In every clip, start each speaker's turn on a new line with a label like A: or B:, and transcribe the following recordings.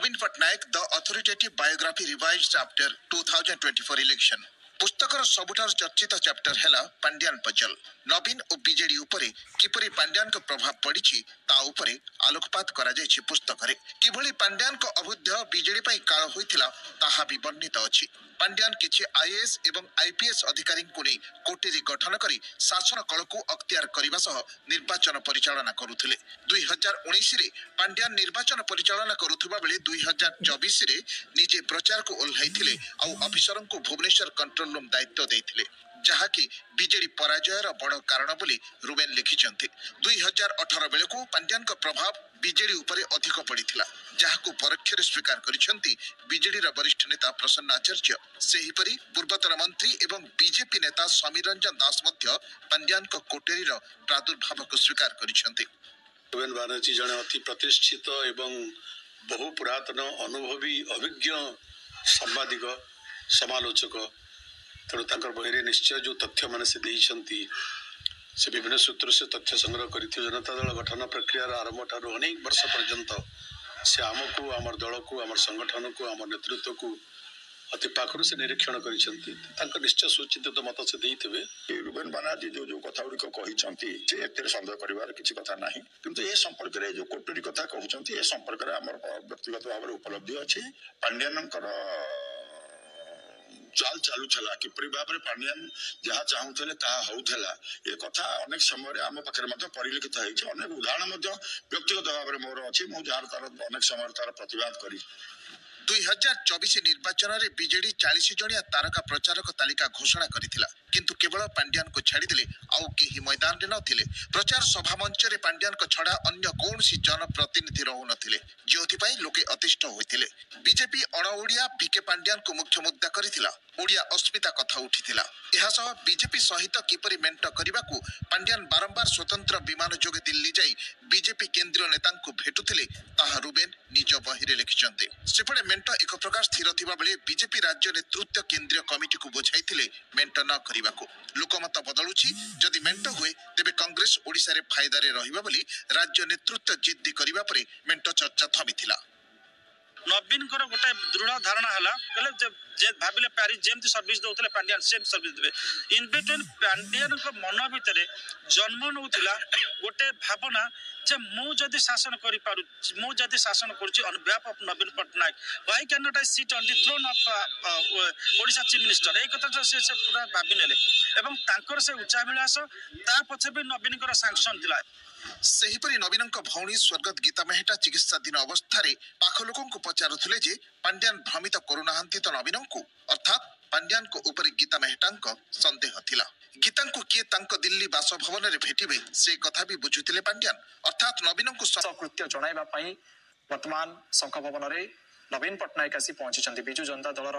A: Naveen Patnaik the authoritative biography revised after 2024 election पुस्तकर सबुठार चर्चित चैप्टर हैला पांड्यान पजल नवीन और बीजेडी उपरे किपरि पांड्यान को प्रभाव पड़ी ता उपरे आलोकपात करा जायछि पुस्तक रे किभଳି पांड्यान को अबुद्ध बीजेडी पई काळ होइथिला ताहा भी वर्णित अछि पांड्यान किछि आईएएस एवं आईपीएस अधिकारी को नै कोटेरी गठन करी शासन कल को अख्तियार करबा सह निर्वाचन परिचालना करुथिले 2019 रे पांड्यान निर्वाचन परिचालना करुथबा बेले 2024 रे निजे प्रचार को ओल्हाइथिले आ ऑफिसर को भुवनेश्वर कंट्रोल रूम दायित्व देथिले जहाँकि बीजेडी पराजयर बड़ कारण बोली रुबेन लिखिछन्ति 2018 बेले को पांड्यान का प्रभाव बीजेडी उपरे अधिक पड़िथिला जहाको परोक्ष स्वीकार करिसेंती बीजेडी रा वरिष्ठ नेता प्रसन्न आचार्य सेहीपरि पूर्वतन मंत्री एवं बीजेपी नेता समीर रंजन दास मध्य पांड्यान को कोटेरी रा प्रादुर्भाव को स्वीकार करिसेंती
B: रुबेन बानर्जी जने अति प्रतिष्ठित एवं बहु पुरातन अनुभवी अभिज्ञ सांबादिक समालोचक तेणु तांकर बहिरे निश्चय जो तथ्य माने से देइछंती से विभिन्न सूत्र से तथ्य संग्रह करथि जनता दल गठन प्रक्रिया आरंभ ठारू अनेक वर्ष पर्यंत से आमको आमर दल को आमर संगठन को आमर नेतृत्व को अति पाखरु से निरीक्षण करिसेंती तांकर निश्चय सूचित मत से देइथिबे
C: रुबेन बानर्जी जो जो कथा गुडी कहिसेंती से एते संदेह करिवार किछि कथा नाही किंतु ए संपर्क रे जो कोटरी कथा कहउसेंती ए संपर्क रे हमर व्यक्तिगत भाव उपलब्धि अछि पांड्यानकर चाल चालू छला कि भाव में पांड्यान जहाँ चाहूले होता ये कथा अनेक समय आम पाखे परिलक्षित होती अनेक उदाहरण व्यक्तिगत भाव में मोर अच्छी मुझे तार अनेक समय तार प्रतिवाद करी
A: 2024 निर्वाचन रे बीजेडी 40 जणिया तारका प्रचारक तालिका घोषणा करिथिला किंतु केवल पांड्यान को छाड़ीदेले आउ केही मैदान रे नथिले प्रचार सभा मंच रे पांड्यान को छड़ा अन्य कौनसी जनप्रतिनिधि रहु नथिले जोथि पई लोके अतिष्ठ होइथिले बीजेपी अणओडिया बीके पांड्यान को मुख्य मुद्दा करिथिला ओडिया अस्मिता कथा उठिथिला एहा सह बीजेपी सहित किपरि मेंट करिबाकू पांड्यान बारंबार स्वतंत्र विमान जोगे दिल्ली जाई बीजेपी केंद्रीय नेता को भेटुथिले ताहा रुबेन निज बहिरे लिखिचंते सेपटे मेंट एक प्रकार स्थिर थिबा बेले बीजेपी राज्य नेतृत्व केंद्रीय कमिटी को बुझाइथिले मेंट न करिबाकू लोकमत बदलुछि जदि मेंट हुए तेबे कांग्रेस ओडिसा रे फायदा रे रहिबा बोली राज्य नेतृत्व जिद्दी करिबा परे मेंट चर्चा थमिथिला
D: नवीन कर गोटे दृढ़ धारणा है जे भाविले प्यारिस जेमती सर्विस दौले पांड्यान सेम सर्विस देवे इन बिटवीन पांड्यान मन भितर जन्म नौला गोटे भावना जे मु जदि शासन करि पारु मु जदि शासन करूची on behalf of Naveen Patnaik why can not I sit on the throne of Odisha chief minister ए कथा से पूरा भाबी नेले एवं तांकर से उच्चाभिलाष ता पछे भी नवीन कर सैंक्शन दिला
A: सेहीपरि नवीन भौणी स्वर्गत गीता मेहटा चिकित्साधीन अवस्था पाख लोक पचारुले जे पांड्यान भ्रमित करुनाहांती तो नवीन को अर्थात पांड्यान को ऊपर गीता मेहटा संदेह थिला गीता को किए तांको दिल्ली बासभवन रे भेटिबे से कथा भी बुझुतिले पांड्यान अर्थात नवीन को
E: कृत्य जणाइबा पई वर्तमान शंख भवन रे नवीन पट्टनायक आसी पहुंची बिजु जनता दलर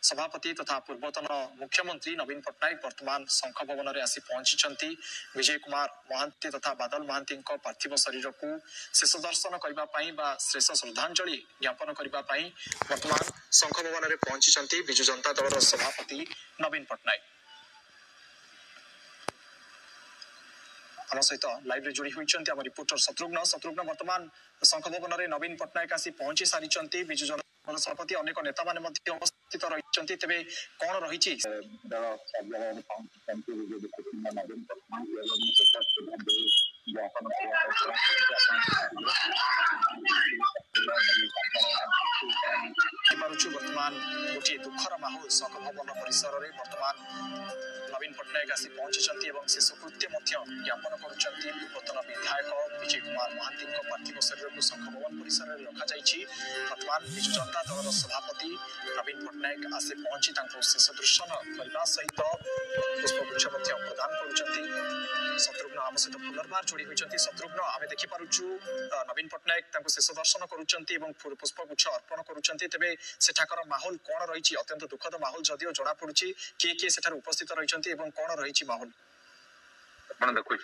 E: सभापति तथा पूर्वतन मुख्यमंत्री नवीन पट्टनायक वर्तमान शंख भवन में आसी पहुंची विजय कुमार महांती तथा बादल महांती पार्थिव शरीर को शेष दर्शन करने शेष श्रद्धांजलि ज्ञापन करने वर्तमान शंख भवन में पहुंची बिजु जनता दल सभापति नवीन पट्टनायक आम सहित लाइव रे जोड़ी होती आम रिपोर्टर शत्रुघ्न वर्तमान शंख भवन में नवीन पट्टनायक आसी पहुंची सारी बिजु जनता सभापति अनेक नेता माने उपस्थित रही तेरे कौन रही वर्तमान गोटे दुखर माहौल शंख भवन परिसर में वर्तमान नवीन पट्टनायक आसी पहुंची शेषकृत्य ज्ञापन कर पूर्वतन विधायक विजय कुमार महांती पार्थिव शरीर को शंख भवन परिसर में रखा वर्तमान विजु जनता दल सभापति नवीन पट्टनायक आसी पहुंची शेष दर्शन करने सहित पुष्पगुच्छ प्रदान कर शत्रुघ्न आम सहित पुनर्बार जोड़ी होती शत्रुघ्न आम देखिपुँ नवीन पट्टनायक शेष दर्शन कर पुष्पगुच्छ अर्पण करें सेठाकर माहौल कौन रही अत्यंत दुखद माहौल जदिव जना पड़ी किए किए सेठार उपस्थित रही कौन रही माहौल
F: देखुं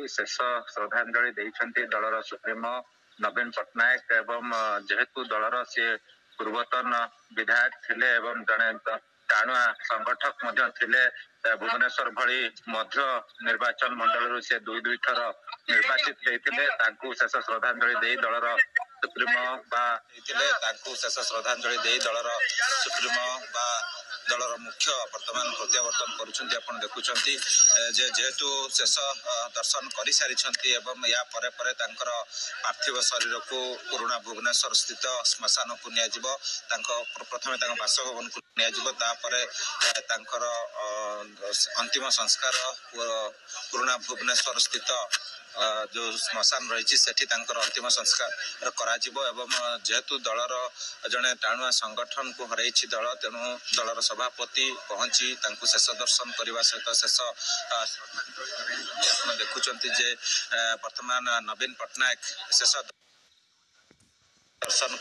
F: शेष श्रद्धांजलि देइछंती दलर सुप्रीमो नवीन पट्टनायक एवं जेहेतु दलर सी पूर्वतन विधायक थिले एवं जड़े टाणुआ संगठक थिले भुवनेश्वर भली मध्य निर्वाचन मंडल से दुई थर निर्वाचित होते शेष श्रद्धांजलि दे दलर ସୁପ୍ରିମୋ ବା ହେଇଥିଲେ ତାଙ୍କୁ ଶେଷ ଶ୍ରଦ୍ଧାଞ୍ଜଳି ଦେଇ ଦଳର ସୁପ୍ରିମୋ ବା ଦଳର ମୁଖ୍ୟ ବର୍ତ୍ତମାନ ପ୍ରତ୍ୟାବର୍ତ୍ତନ କରୁଛନ୍ତି। ଆପଣ ଦେଖୁଛନ୍ତି ଯେ ଯେହେତୁ ଶେଷ ଦର୍ଶନ କରିସାରିଛନ୍ତି ଏବଂ ୟା ପରେ ପରେ ତାଙ୍କର ପାର୍ଥିବ ଶରୀରକୁ ପୁରୁଣା ଭୁବନେଶ୍ୱର ସ୍ଥିତ ଶ୍ମଶାନକୁ ନିଆଯିବ। ପ୍ରଥମେ ତାଙ୍କ ବାସଭବନକୁ ନିଆଯିବ, ତାପରେ ତାଙ୍କର ଅନ୍ତିମ ସଂସ୍କାର ପୁରୁଣା ଭୁବନେଶ୍ୱର ସ୍ଥିତ ଯେଉଁ ଶ୍ମଶାନ ରହିଛି ସେଠି ତାଙ୍କର ଅନ୍ତିମ ସଂସ୍କାର କରାଯିବ। ଏବଂ ଯେହେତୁ ଦଳର ଜଣେ ଟାଣୁଆ ସଂଗଠନକୁ ହରାଇଛି ଦଳ, ତେଣୁ ଦଳର ସଭାପତି ପହଞ୍ଚି ତାଙ୍କୁ ଶେଷ ଦର୍ଶନ କରିବା ସହିତ ଶେଷ ଆପଣ ଦେଖୁଛନ୍ତି ଯେ ବର୍ତ୍ତମାନ ନବୀନ ପଟ୍ଟନାୟକ ଶେଷ ଦର୍ଶନ